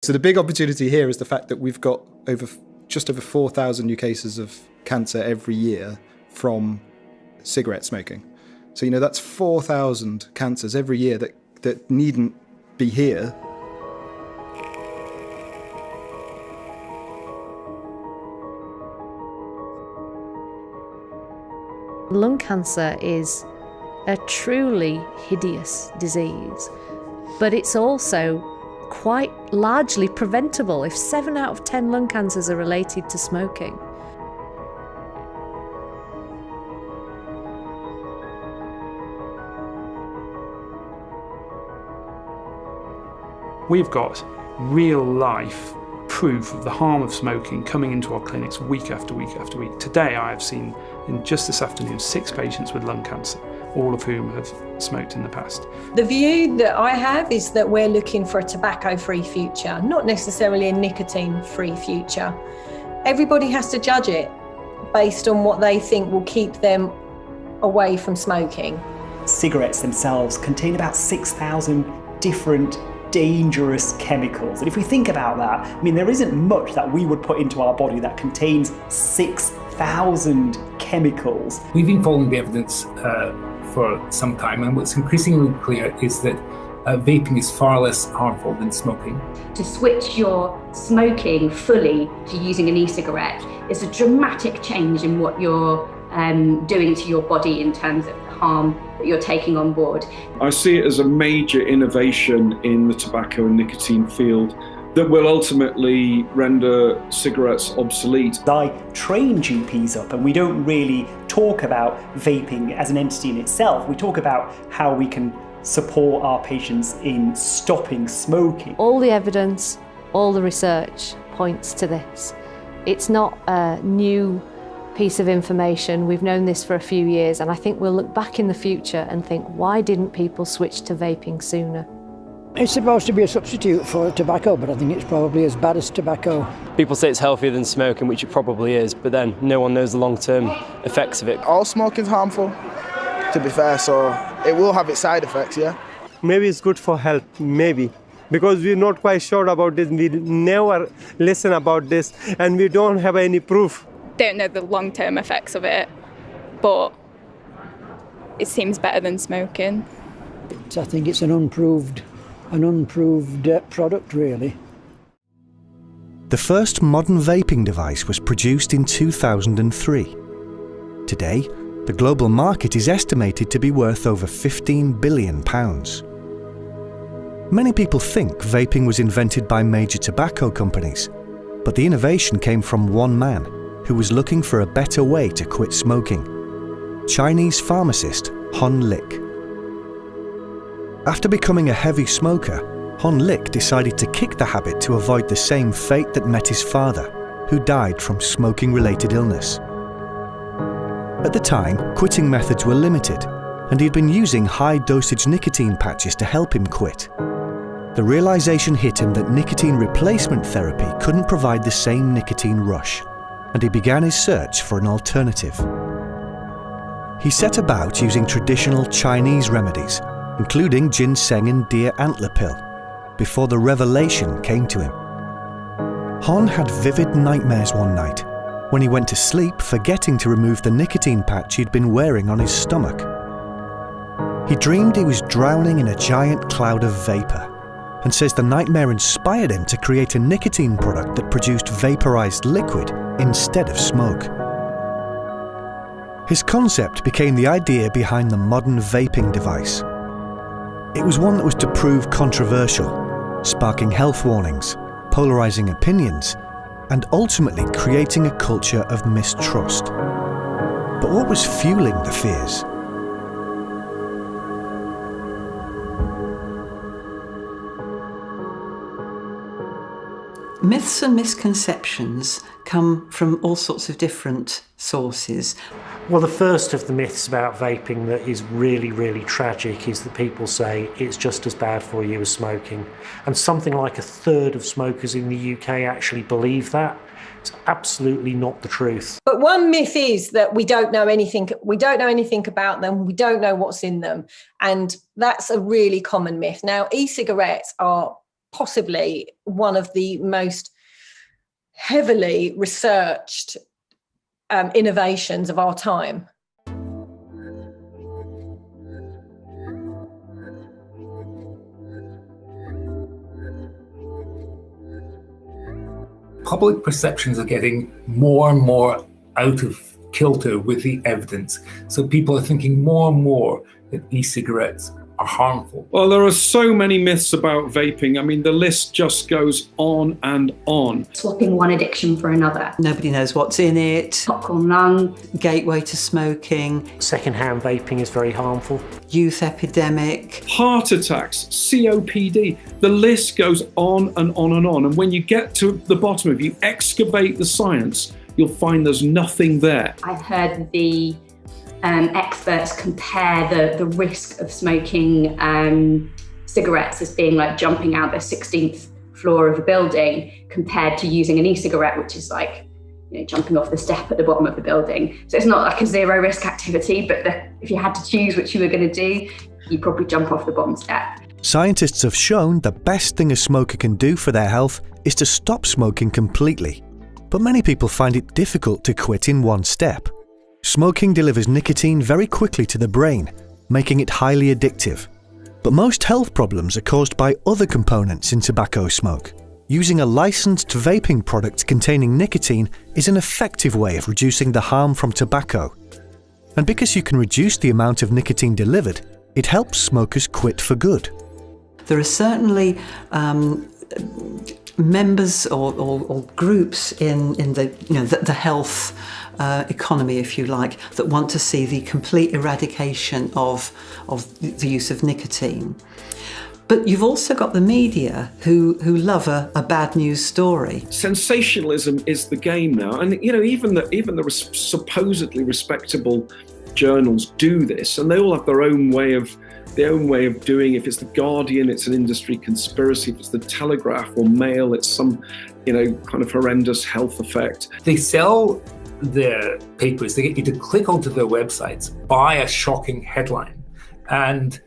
So the big opportunity here is the fact that we've got just over 4,000 new cases of cancer every year from cigarette smoking. So, that's 4,000 cancers every year that needn't be here. Lung cancer is a truly hideous disease, but it's also quite largely preventable if 7 out of 10 lung cancers are related to smoking. We've got real life proof of the harm of smoking coming into our clinics week after week after week. Today I have seen, in just this afternoon, 6 patients with lung cancer, all of whom have smoked in the past. The view that I have is that we're looking for a tobacco-free future, not necessarily a nicotine-free future. Everybody has to judge it based on what they think will keep them away from smoking. Cigarettes themselves contain about 6,000 different dangerous chemicals. And if we think about that, there isn't much that we would put into our body that contains 6,000 chemicals. We've been following the evidence for some time, and what's increasingly clear is that vaping is far less harmful than smoking. To switch your smoking fully to using an e-cigarette is a dramatic change in what you're doing to your body in terms of harm that you're taking on board. I see it as a major innovation in the tobacco and nicotine field that will ultimately render cigarettes obsolete. I train GPs up, and we don't really talk about vaping as an entity in itself. We talk about how we can support our patients in stopping smoking. All the evidence, all the research points to this. It's not a new piece of information. We've known this for a few years, and I think we'll look back in the future and think, why didn't people switch to vaping sooner? It's supposed to be a substitute for tobacco, but I think it's probably as bad as tobacco. People say it's healthier than smoking, which it probably is, but then no one knows the long-term effects of it. All smoking is harmful, to be fair, so it will have its side effects, yeah? Maybe it's good for health, maybe. Because we're not quite sure about this, we never listen about this, and we don't have any proof. Don't know the long-term effects of it, but it seems better than smoking. I think it's an unproved product, really. The first modern vaping device was produced in 2003. Today, the global market is estimated to be worth over £15 billion. Many people think vaping was invented by major tobacco companies, but the innovation came from one man who was looking for a better way to quit smoking: Chinese pharmacist Hon Lik. After becoming a heavy smoker, Hon Lik decided to kick the habit to avoid the same fate that met his father, who died from smoking-related illness. At the time, quitting methods were limited, and he'd been using high-dosage nicotine patches to help him quit. The realization hit him that nicotine replacement therapy couldn't provide the same nicotine rush, and he began his search for an alternative. He set about using traditional Chinese remedies, including ginseng and deer antler pill, before the revelation came to him. Hon had vivid nightmares one night, when he went to sleep forgetting to remove the nicotine patch he'd been wearing on his stomach. He dreamed he was drowning in a giant cloud of vapor, and says the nightmare inspired him to create a nicotine product that produced vaporized liquid instead of smoke. His concept became the idea behind the modern vaping device. It was one that was to prove controversial, sparking health warnings, polarizing opinions, and ultimately creating a culture of mistrust. But what was fueling the fears? Myths and misconceptions come from all sorts of different sources. Well, the first of the myths about vaping that is really, really tragic is that people say it's just as bad for you as smoking. And something like a third of smokers in the UK actually believe that. It's absolutely not the truth. But one myth is that we don't know anything about them, we don't know what's in them. And that's a really common myth. Now, e-cigarettes are possibly one of the most heavily researched innovations of our time. Public perceptions are getting more and more out of kilter with the evidence. So people are thinking more and more that e-cigarettes are harmful. Well, there are so many myths about vaping. I mean, the list just goes on and on. Swapping one addiction for another. Nobody knows what's in it. Popcorn lung. Gateway to smoking. Second-hand vaping is very harmful. Youth epidemic. Heart attacks, COPD. The list goes on and on and on. And when you get to the bottom of it, you excavate the science, you'll find there's nothing there. I've heard the experts compare the risk of smoking cigarettes as being like jumping out the 16th floor of a building compared to using an e-cigarette, which is like, you know, jumping off the step at the bottom of the building. So it's not like a zero risk activity, but if you had to choose what you were going to do, you'd probably jump off the bottom step. Scientists have shown the best thing a smoker can do for their health is to stop smoking completely. But many people find it difficult to quit in one step. Smoking delivers nicotine very quickly to the brain, making it highly addictive. But most health problems are caused by other components in tobacco smoke. Using a licensed vaping product containing nicotine is an effective way of reducing the harm from tobacco. And because you can reduce the amount of nicotine delivered, it helps smokers quit for good. There are certainly members or groups in the health economy, if you like, that want to see the complete eradication of the use of nicotine. But you've also got the media who love a bad news story. Sensationalism is the game now, and even the supposedly respectable journals do this, and they all have their own way of doing. If it's the Guardian, it's an industry conspiracy. If it's the Telegraph or Mail, it's some kind of horrendous health effect. They sell their papers, they get you to click onto their websites, buy a shocking headline, and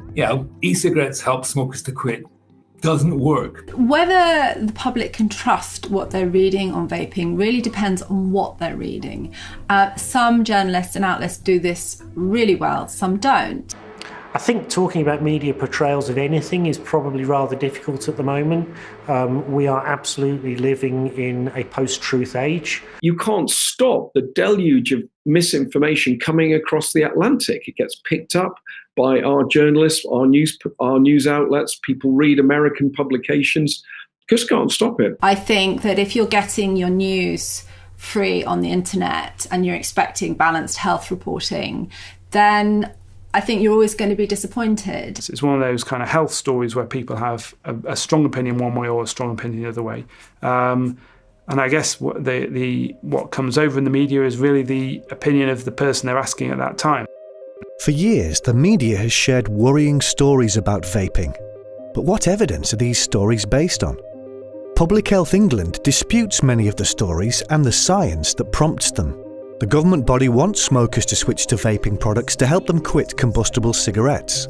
e-cigarettes help smokers to quit. Doesn't work. Whether the public can trust what they're reading on vaping really depends on what they're reading. Some journalists and outlets do this really well, some don't. I think talking about media portrayals of anything is probably rather difficult at the moment. We are absolutely living in a post-truth age. You can't stop the deluge of misinformation coming across the Atlantic. It gets picked up by our journalists, our news outlets. People read American publications. Just can't stop it. I think that if you're getting your news free on the internet and you're expecting balanced health reporting, then I think you're always going to be disappointed. It's one of those kind of health stories where people have a strong opinion one way or a strong opinion the other way. And I guess what comes over in the media is really the opinion of the person they're asking at that time. For years, the media has shared worrying stories about vaping. But what evidence are these stories based on? Public Health England disputes many of the stories and the science that prompts them. The government body wants smokers to switch to vaping products to help them quit combustible cigarettes.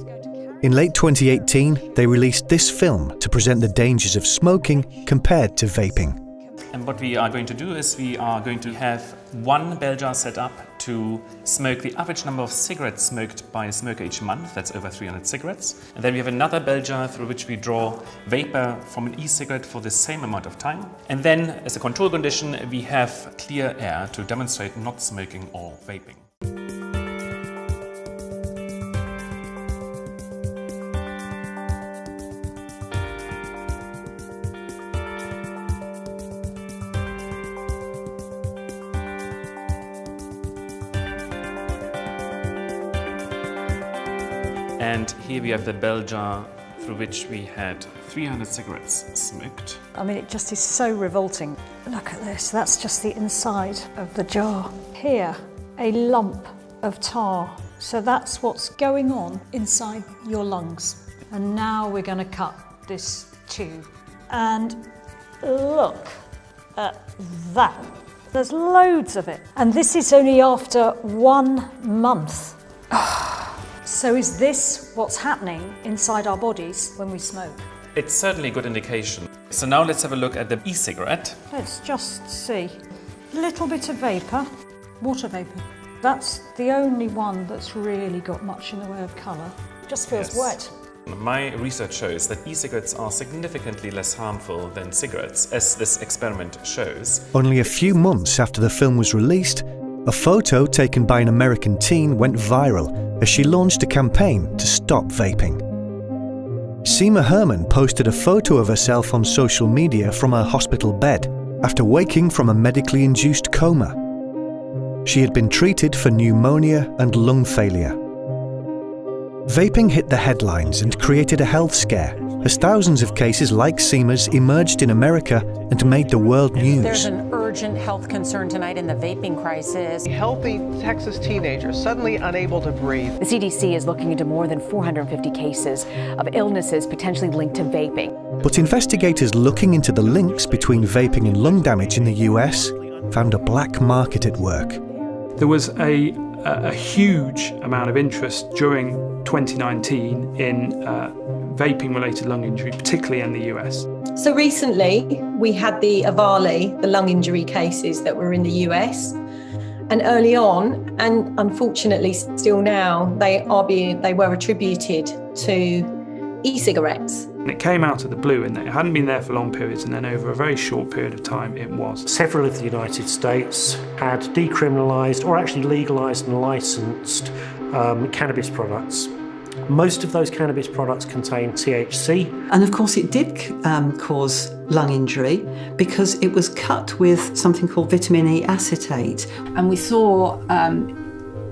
In late 2018, they released this film to present the dangers of smoking compared to vaping. And what we are going to do is we are going to have one bell jar set up to smoke the average number of cigarettes smoked by a smoker each month. That's over 300 cigarettes. And then we have another bell jar through which we draw vapor from an e-cigarette for the same amount of time. And then, as a control condition, we have clear air to demonstrate not smoking or vaping. And here we have the bell jar through which we had 300 cigarettes smoked. I mean, it just is so revolting. Look at this, that's just the inside of the jar. Here, a lump of tar. So that's what's going on inside your lungs. And now we're going to cut this tube. And look at that. There's loads of it. And this is only after 1 month. So is this what's happening inside our bodies when we smoke? It's certainly a good indication. So now let's have a look at the e-cigarette. Let's just see. A little bit of vapour, water vapour. That's the only one that's really got much in the way of colour. It just feels wet. My research shows that e-cigarettes are significantly less harmful than cigarettes, as this experiment shows. Only a few months after the film was released, a photo taken by an American teen went viral as she launched a campaign to stop vaping. Seema Herman posted a photo of herself on social media from her hospital bed after waking from a medically induced coma. She had been treated for pneumonia and lung failure. Vaping hit the headlines and created a health scare as thousands of cases like Seema's emerged in America and made the world news. There's an urgent health concern tonight in the vaping crisis. Healthy Texas teenager suddenly unable to breathe. The CDC is looking into more than 450 cases of illnesses potentially linked to vaping. But investigators looking into the links between vaping and lung damage in the US found a black market at work. There was a huge amount of interest during 2019 in vaping-related lung injury, particularly in the US. So recently, we had the Avali, the lung injury cases that were in the US. And early on, and unfortunately still now, they were attributed to e-cigarettes. And it came out of the blue, and it hadn't been there for long periods, and then over a very short period of time it was. Several of the United States had decriminalised or actually legalised and licensed cannabis products. Most of those cannabis products contain THC. And of course it did cause lung injury because it was cut with something called vitamin E acetate. And we saw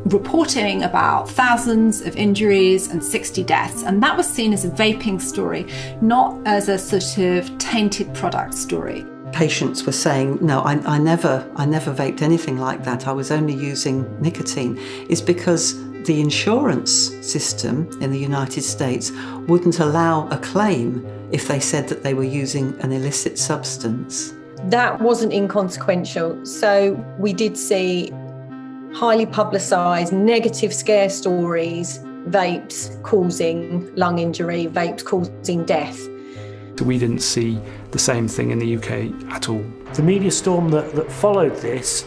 reporting about thousands of injuries and 60 deaths, and that was seen as a vaping story, not as a sort of tainted product story. Patients were saying, no, I never vaped anything like that, I was only using nicotine. It's because the insurance system in the United States wouldn't allow a claim if they said that they were using an illicit substance. That wasn't inconsequential. So we did see highly publicised negative scare stories, vapes causing lung injury, vapes causing death. So we didn't see the same thing in the UK at all. The media storm that followed this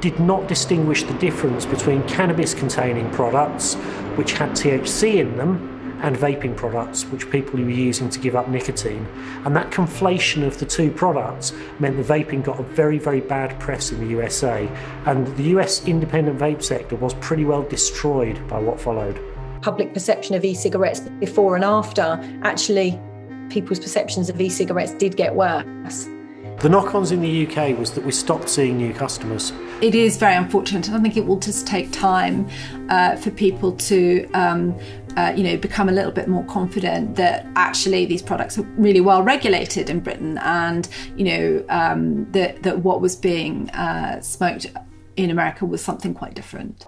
did not distinguish the difference between cannabis-containing products, which had THC in them, and vaping products, which people were using to give up nicotine. And that conflation of the two products meant that vaping got a very, very bad press in the USA. And the US independent vape sector was pretty well destroyed by what followed. Public perception of e-cigarettes before and after, actually, people's perceptions of e-cigarettes did get worse. The knock-ons in the UK was that we stopped seeing new customers. It is very unfortunate, and I think it will just take time for people to become a little bit more confident that actually these products are really well regulated in Britain, and that what was being smoked in America was something quite different.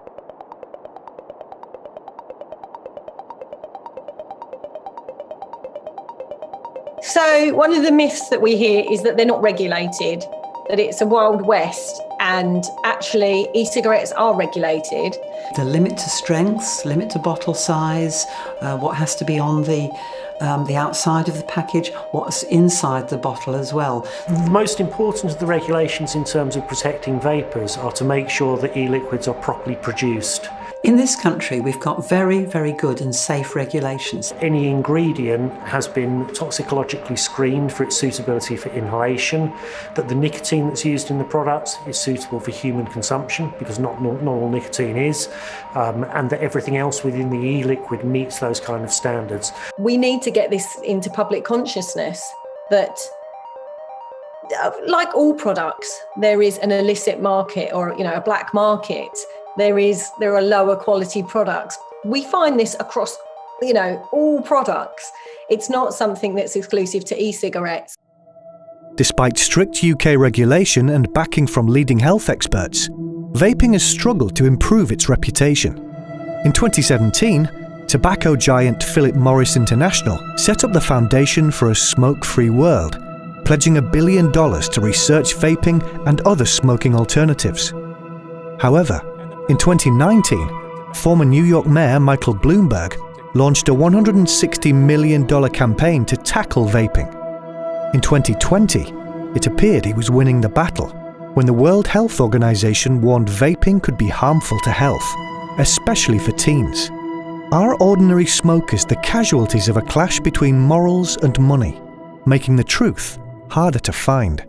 So one of the myths that we hear is that they're not regulated, that it's a Wild West, and actually e-cigarettes are regulated. The limit to strengths, limit to bottle size, what has to be on the outside of the package, what's inside the bottle as well. The most important of the regulations in terms of protecting vapers are to make sure that e-liquids are properly produced. In this country, we've got very, very good and safe regulations. Any ingredient has been toxicologically screened for its suitability for inhalation, that the nicotine that's used in the products is suitable for human consumption, because not all nicotine is, and that everything else within the e-liquid meets those kind of standards. We need to get this into public consciousness that, like all products, there is an illicit market or a black market. There are lower quality products. We find this across, all products. It's not something that's exclusive to e-cigarettes. Despite strict UK regulation and backing from leading health experts, vaping has struggled to improve its reputation. In 2017, tobacco giant Philip Morris International set up the Foundation for a Smoke-Free World, pledging $1 billion to research vaping and other smoking alternatives. However, in 2019, former New York Mayor Michael Bloomberg launched a $160 million campaign to tackle vaping. In 2020, it appeared he was winning the battle when the World Health Organization warned vaping could be harmful to health, especially for teens. Are ordinary smokers the casualties of a clash between morals and money, making the truth harder to find?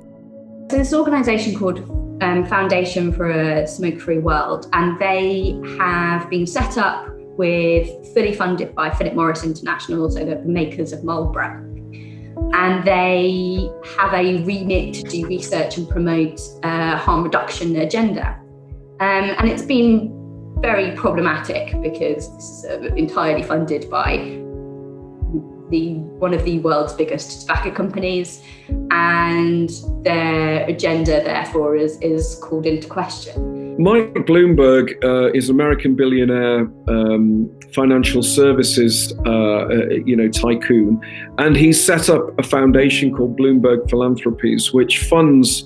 So this organisation called Foundation for a Smoke-Free World, and they have been set up fully funded by Philip Morris International, so the makers of Marlboro. And they have a remit to do research and promote harm reduction agenda. And it's been very problematic because this is entirely funded by one of the world's biggest tobacco companies, and their agenda therefore is called into question. Mike Bloomberg is an American billionaire, financial services tycoon, and he's set up a foundation called Bloomberg Philanthropies, which funds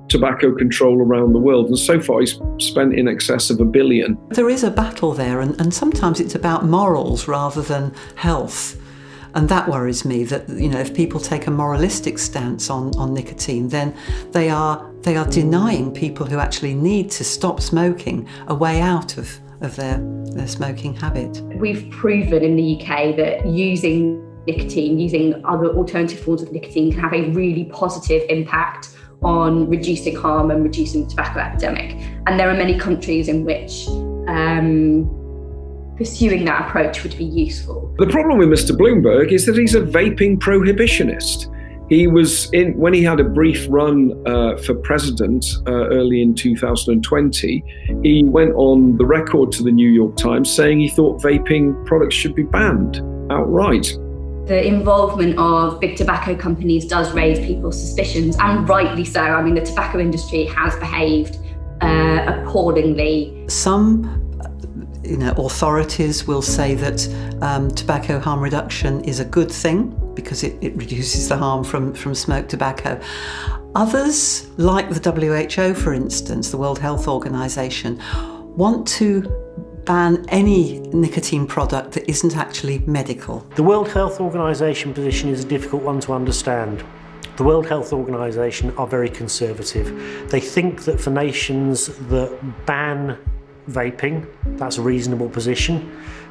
tobacco control around the world, and so far he's spent in excess of $1 billion. There is a battle there, and sometimes it's about morals rather than health. And that worries me, that if people take a moralistic stance on nicotine, then they are denying people who actually need to stop smoking a way out of their smoking habit. We've proven in the UK that using nicotine, using other alternative forms of nicotine, can have a really positive impact on reducing harm and reducing the tobacco epidemic. And there are many countries in which pursuing that approach would be useful. The problem with Mr. Bloomberg is that he's a vaping prohibitionist. He was when he had a brief run for president early in 2020, he went on the record to the New York Times saying he thought vaping products should be banned outright. The involvement of big tobacco companies does raise people's suspicions, and rightly so. I mean, the tobacco industry has behaved appallingly. Some authorities will say that tobacco harm reduction is a good thing because it reduces the harm from smoked tobacco. Others, like the WHO, for instance, the World Health Organization, want to ban any nicotine product that isn't actually medical. The World Health Organization position is a difficult one to understand. The World Health Organization are very conservative. They think that for nations that ban vaping, that's a reasonable position.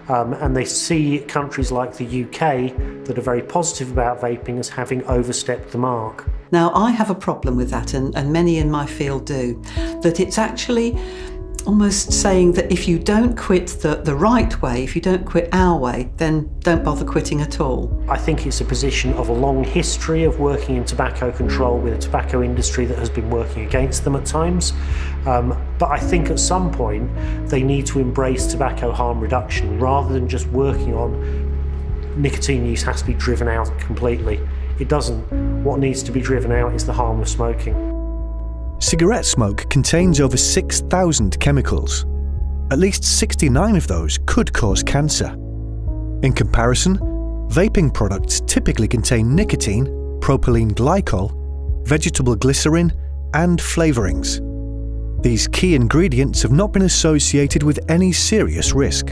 And they see countries like the UK that are very positive about vaping as having overstepped the mark. Now, I have a problem with that, and many in my field do, that it's actually almost saying that if you don't quit the right way, if you don't quit our way, then don't bother quitting at all. I think it's a position of a long history of working in tobacco control with a tobacco industry that has been working against them at times. But I think at some point they need to embrace tobacco harm reduction rather than just working on nicotine use has to be driven out completely. It doesn't. What needs to be driven out is the harm of smoking. Cigarette smoke contains over 6,000 chemicals. At least 69 of those could cause cancer. In comparison, vaping products typically contain nicotine, propylene glycol, vegetable glycerin, and flavourings. These key ingredients have not been associated with any serious risk.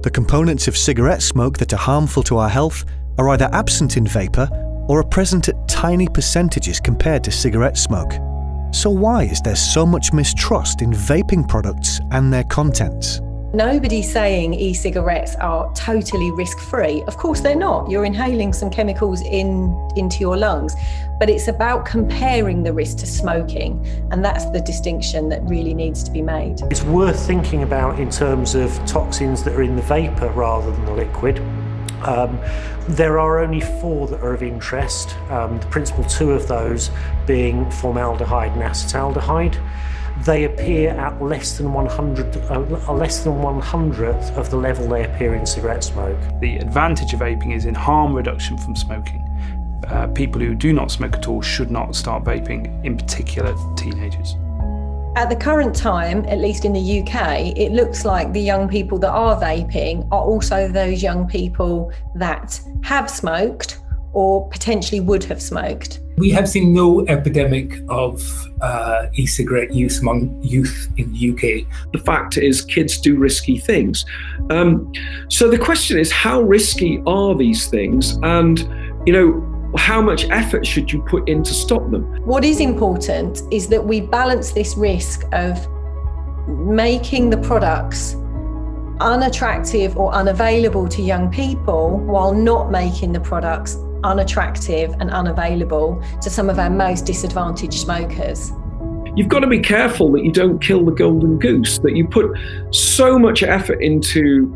The components of cigarette smoke that are harmful to our health are either absent in vapour or are present at tiny percentages compared to cigarette smoke. So why is there so much mistrust in vaping products and their contents? Nobody's saying e-cigarettes are totally risk-free. Of course they're not. You're inhaling some chemicals into your lungs. But it's about comparing the risk to smoking. And that's the distinction that really needs to be made. It's worth thinking about in terms of toxins that are in the vapour rather than the liquid. There are only 4 that are of interest, the principal 2 of those being formaldehyde and acetaldehyde. They appear at less than 1/100th of the level they appear in cigarette smoke. The advantage of vaping is in harm reduction from smoking. People who do not smoke at all should not start vaping, in particular teenagers. At the current time, at least in the UK, it looks like the young people that are vaping are also those young people that have smoked or potentially would have smoked. We have seen no epidemic of e-cigarette use among youth in the UK. The fact is, kids do risky things. So the question is, how risky are these things? And, how much effort should you put in to stop them? What is important is that we balance this risk of making the products unattractive or unavailable to young people while not making the products unattractive and unavailable to some of our most disadvantaged smokers. You've got to be careful that you don't kill the golden goose, that you put so much effort into,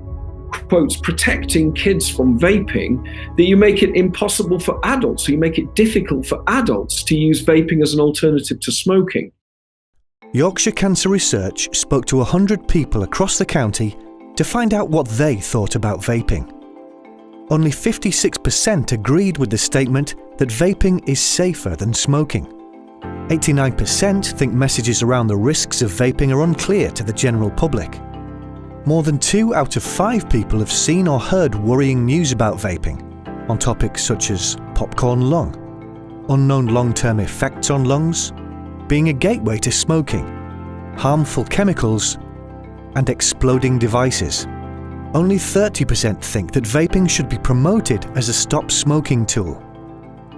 quotes, protecting kids from vaping, that you make it impossible for adults, so you make it difficult for adults to use vaping as an alternative to smoking. Yorkshire Cancer Researcg spoke to 100 people across the county to find out what they thought about vaping. Only 56% agreed with the statement that vaping is safer than smoking. 89% think messages around the risks of vaping are unclear to the general public. More than 2 out of 5 people have seen or heard worrying news about vaping, on topics such as popcorn lung, unknown long-term effects on lungs, being a gateway to smoking, harmful chemicals, and exploding devices. Only 30% think that vaping should be promoted as a stop smoking tool.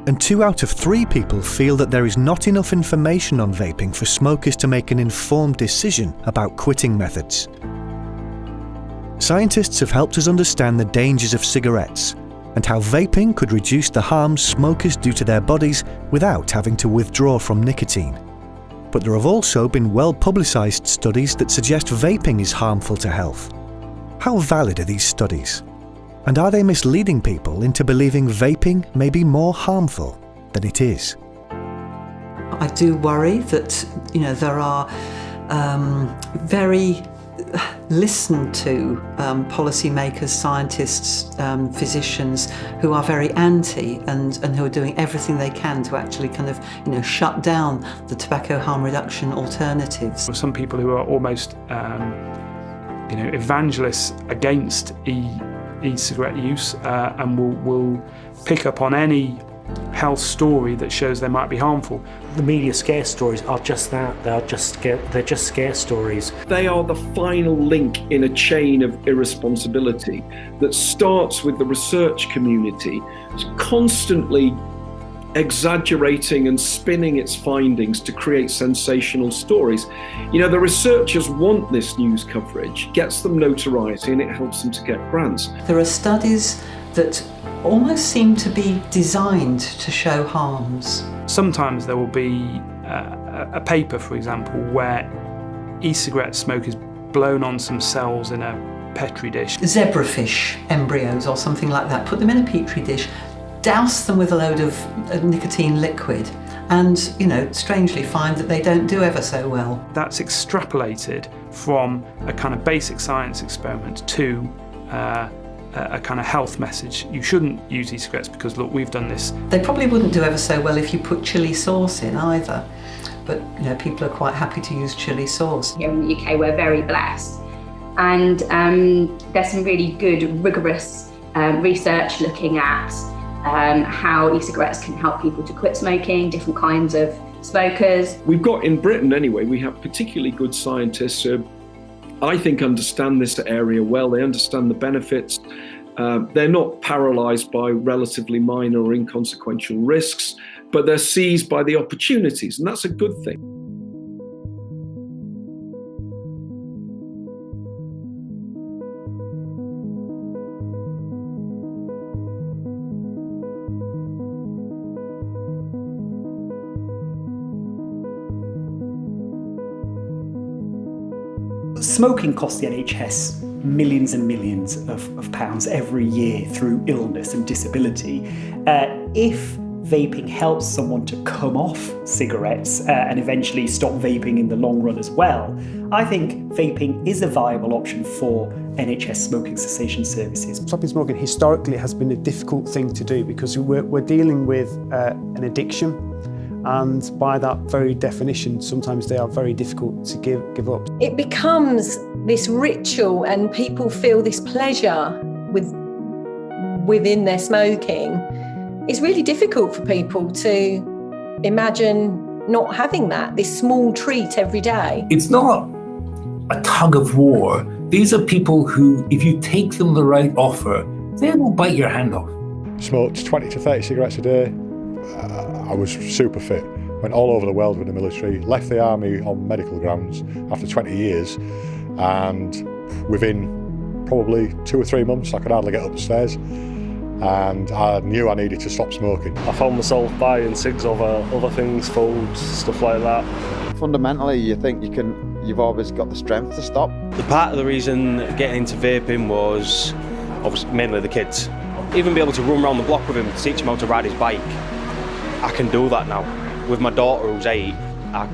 And 2 out of 3 people feel that there is not enough information on vaping for smokers to make an informed decision about quitting methods. Scientists have helped us understand the dangers of cigarettes and how vaping could reduce the harms smokers do to their bodies without having to withdraw from nicotine. But there have also been well-publicised studies that suggest vaping is harmful to health. How valid are these studies? And are they misleading people into believing vaping may be more harmful than it is? I do worry that, there are very listened to policymakers, scientists, physicians who are very anti and who are doing everything they can to actually shut down the tobacco harm reduction alternatives. Some people who are almost evangelists against e-cigarette use and will pick up on any health story that shows they might be harmful. The media scare stories are just that. They're just scare stories. They are the final link in a chain of irresponsibility that starts with the research community constantly exaggerating and spinning its findings to create sensational stories. The researchers want this news coverage, gets them notoriety, and it helps them to get grants. There are studies that almost seem to be designed to show harms. Sometimes there will be a paper, for example, where e-cigarette smoke is blown on some cells in a petri dish. Zebrafish embryos or something like that. Put them in a petri dish, douse them with a load of nicotine liquid, and strangely find that they don't do ever so well. That's extrapolated from a kind of basic science experiment to a kind of health message. You shouldn't use e-cigarettes because, look, we've done this. They probably wouldn't do ever so well if you put chilli sauce in either, but people are quite happy to use chilli sauce. Here in the UK, we're very blessed, and there's some really good, rigorous research looking at how e-cigarettes can help people to quit smoking, different kinds of smokers. We've got, in Britain anyway, we have particularly good scientists who I think understand this area well. They understand the benefits. They're not paralysed by relatively minor or inconsequential risks, but they're seized by the opportunities, and that's a good thing. Smoking costs the NHS millions and millions of pounds every year through illness and disability. If vaping helps someone to come off cigarettes and eventually stop vaping in the long run as well, I think vaping is a viable option for NHS smoking cessation services. Stopping smoking historically has been a difficult thing to do because we're dealing with an addiction. And by that very definition, sometimes they are very difficult to give up. It becomes this ritual and people feel this pleasure within their smoking. It's really difficult for people to imagine not having that, this small treat every day. It's not a tug of war. These are people who, if you take them the right offer, they will bite your hand off. Smoked 20 to 30 cigarettes a day. I was super fit. Went all over the world with the military. Left the army on medical grounds after 20 years. And within probably 2 or 3 months, I could hardly get up the stairs. And I knew I needed to stop smoking. I found myself buying cigs over other things, foods, stuff like that. Fundamentally, you think you've always got the strength to stop. The part of the reason getting into vaping was obviously mainly the kids. Even be able to run around the block with him, teach him how to ride his bike. I can do that now. With my daughter who's 8, I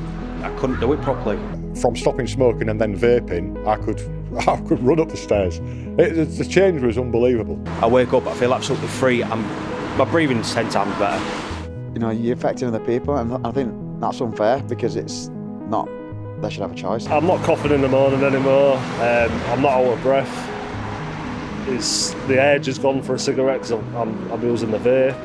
couldn't do it properly. From stopping smoking and then vaping, I could run up the stairs. The change was unbelievable. I wake up, I feel absolutely free. My breathing's 10 times better. You know, you're affecting other people, and I think that's unfair because it's not, they should have a choice. I'm not coughing in the morning anymore. I'm not out of breath. The edge has gone for a cigarette because I'm using the vape.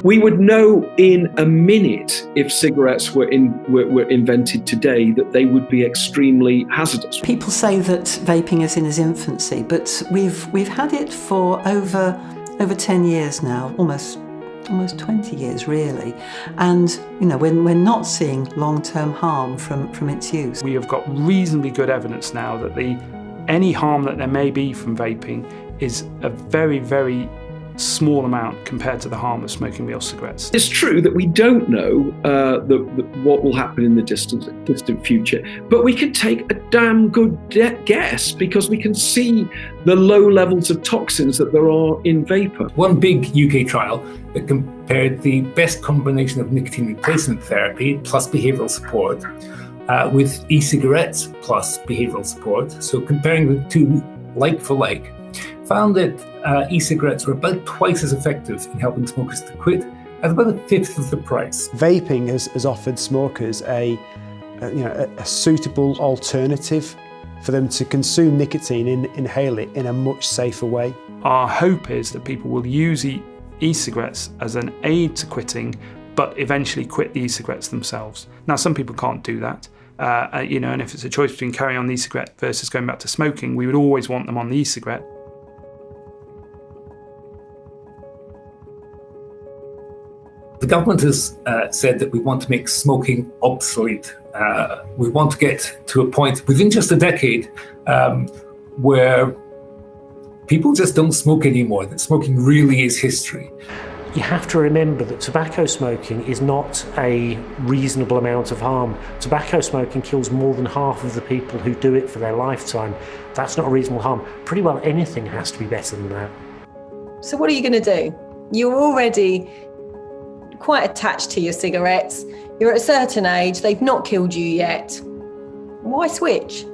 We would know in a minute if cigarettes were invented today that they would be extremely hazardous. People say that vaping is in its infancy, but we've had it for over 10 years now, almost 20 years really, and we're not seeing long-term harm from its use. We have got reasonably good evidence now that any harm that there may be from vaping is a very, very small amount compared to the harm of smoking real cigarettes. It's true that we don't know what will happen in the distant future, but we can take a damn good guess because we can see the low levels of toxins that there are in vapour. One big UK trial that compared the best combination of nicotine replacement therapy plus behavioural support with e-cigarettes plus behavioural support, so comparing the two like for like, found that e-cigarettes were about twice as effective in helping smokers to quit at about 1/5 of the price. Vaping has offered smokers a suitable alternative for them to consume nicotine, inhale it in a much safer way. Our hope is that people will use e-cigarettes as an aid to quitting, but eventually quit the e-cigarettes themselves. Now, some people can't do that. And if it's a choice between carrying on the e-cigarette versus going back to smoking, we would always want them on the e-cigarette. The government has said that we want to make smoking obsolete. We want to get to a point within just a decade where people just don't smoke anymore, that smoking really is history. You have to remember that tobacco smoking is not a reasonable amount of harm. Tobacco smoking kills more than half of the people who do it for their lifetime. That's not a reasonable harm. Pretty well anything has to be better than that. So what are you going to do? You're already quite attached to your cigarettes. You're at a certain age, they've not killed you yet. Why switch?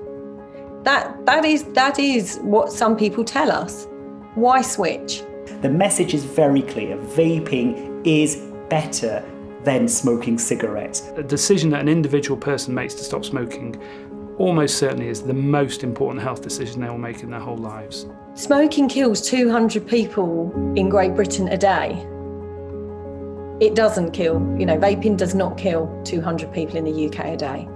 That is what some people tell us. Why switch? The message is very clear. Vaping is better than smoking cigarettes. A decision that an individual person makes to stop smoking almost certainly is the most important health decision they will make in their whole lives. Smoking kills 200 people in Great Britain a day. It doesn't kill, vaping does not kill 200 people in the UK a day.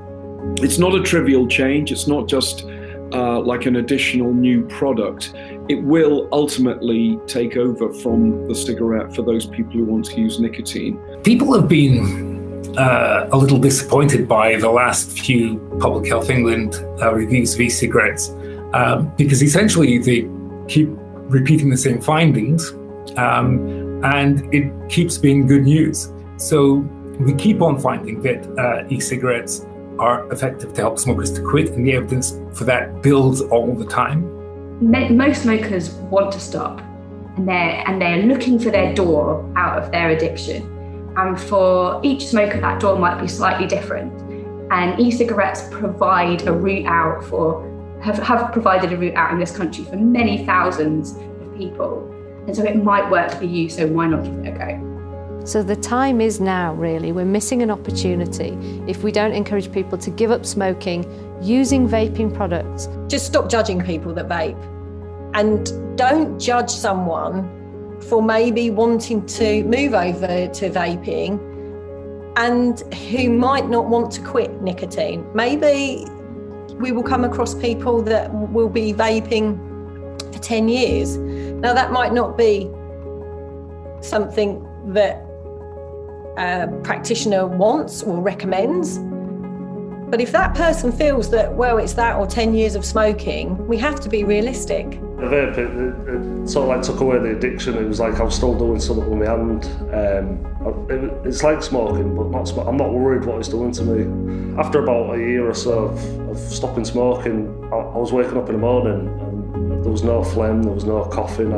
It's not a trivial change. It's not just like an additional new product. It will ultimately take over from the cigarette for those people who want to use nicotine. People have been a little disappointed by the last few Public Health England reviews of e-cigarettes because essentially they keep repeating the same findings and it keeps being good news. So we keep on finding that e-cigarettes are effective to help smokers to quit, and the evidence for that builds all the time. Most smokers want to stop, and they're looking for their door out of their addiction. And for each smoker, that door might be slightly different. And e-cigarettes provide a route out have provided a route out in this country for many thousands of people. And so it might work for you, so why not give it a go? So the time is now, really. We're missing an opportunity if we don't encourage people to give up smoking using vaping products. Just stop judging people that vape, and don't judge someone for maybe wanting to move over to vaping and who might not want to quit nicotine. Maybe we will come across people that will be vaping for 10 years. Now, that might not be something that a practitioner wants or recommends, but if that person feels that, well, it's that or 10 years of smoking, we have to be realistic. The vape, it sort of like took away the addiction. It was like I was still doing something with my hand. It's like smoking, but not I'm not worried what it's doing to me. After about a year or so of stopping smoking, I was waking up in the morning and there was no phlegm, there was no coughing.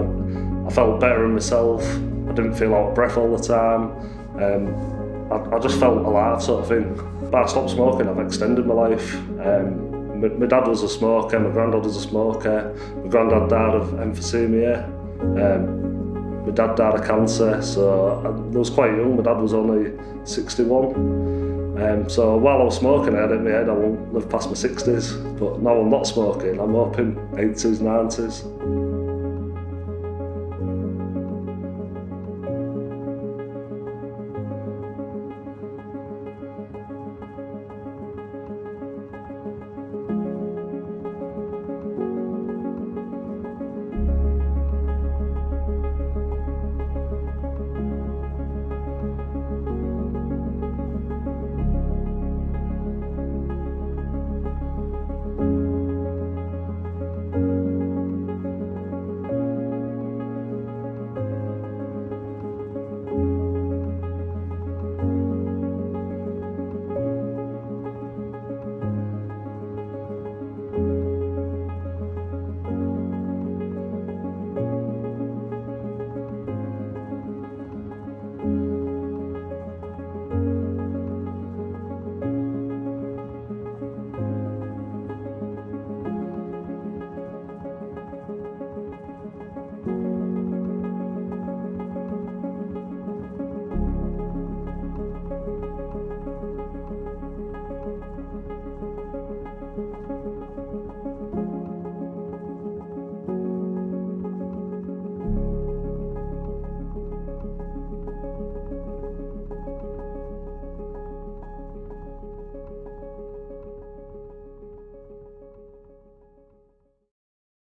I felt better in myself. I didn't feel out of breath all the time. I just felt alive, sort of thing. But I stopped smoking, I've extended my life. My dad was a smoker, my granddad was a smoker. My granddad died of emphysema. My dad died of cancer, so I was quite young. My dad was only 61. So while I was smoking, I had it in my head I won't live past my 60s. But now I'm not smoking, I'm hoping 80s, 90s.